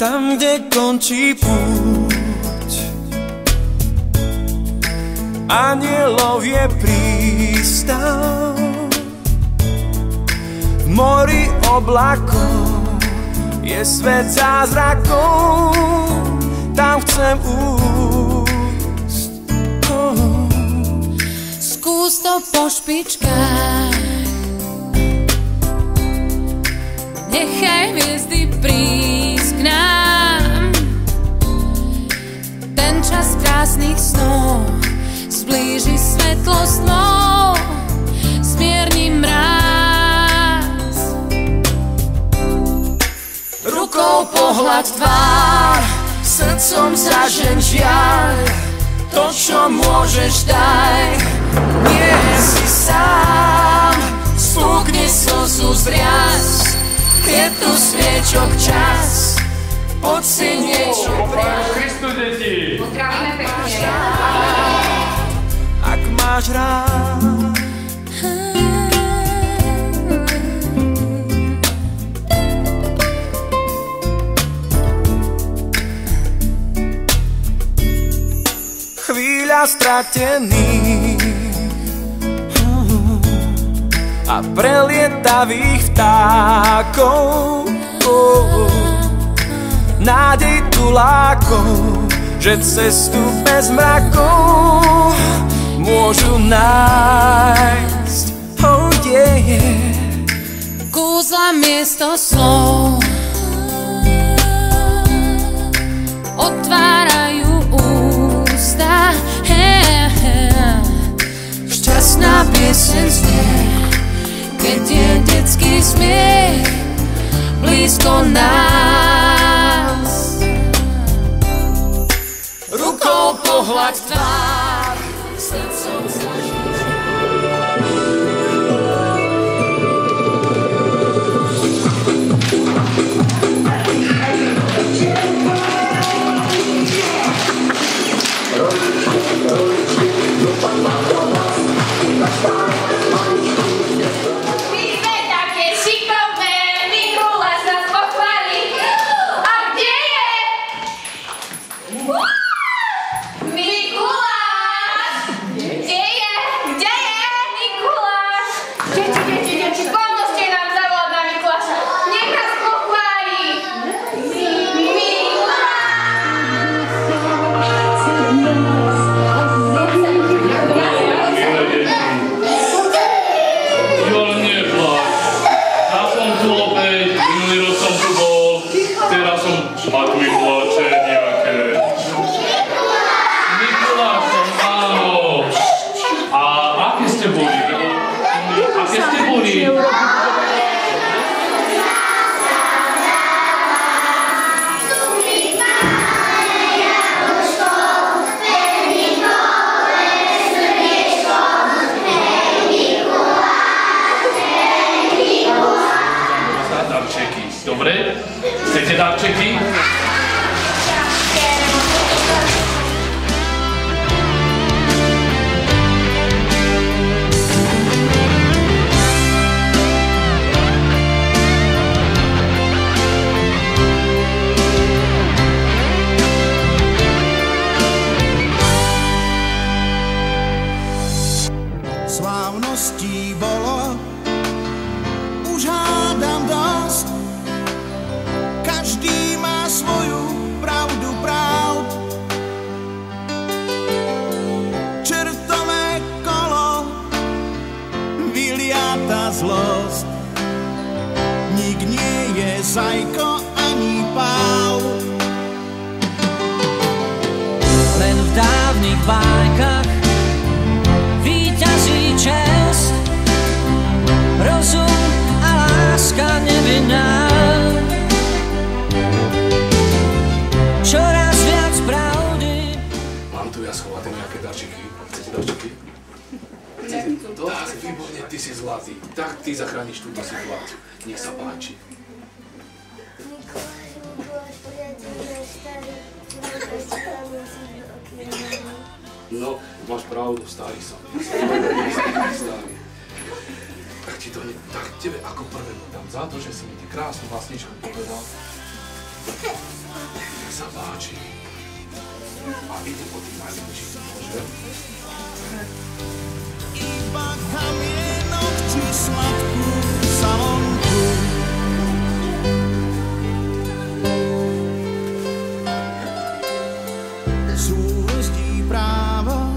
tam, kde končí púť. Anielov je prístav, v mori oblakov je svet zázrakov, tam chcem újsť. Skús to po špičkách, nechaj hviezdy prísť k nám. Ten čas krásnych snov zblíži svetlo snov, zmierni mráz. Rukou pohľad tvár, srdcom zažeň žiaľ, to, čo môžeš, daj. Nie si sám, spúkni slzu zriaz, je tu sviečok čas, poď si niečo priať. Kristu, deti! Pozdravíme pekne. Ak máš rád, chvíľa stratených a prelietavých vtákov, nádej tulákov, že cestu bez mrakov môžu nájsť. Oh yeah. Kúzla miesto slov otvárajú ústa, šťastná pieseň znie, keď je detský smiech blízko nás. Rukou pohľad tvár, srdcom zažít. Dobre? Chcete darčeky? Slávností bolo, už hádam dosť. Každý má svoju pravdu pravd. Čertové kolo, vyliata zlosť. Nik nie je zajko ani páv. Len v dávnych bajkách víťazí čest, rozum a láska nevinná. Čoraz viac pravdy. Mám tu ja schovaté nejaké darčeky. Chcete darčeky? Tak, výborne, ty si zlatý. Tak ty zachrániš túto situáciu. Nech sa páči. No, máš pravdu, starý som. Starý. Tak ti to tak tebe ako prvému dám za to, že si mi ty krásnu vlastničku povedal. Nech sa páči. A ide po tým najlepším, môže? Iba kamienok či sladkú salonku. Súrozdí práva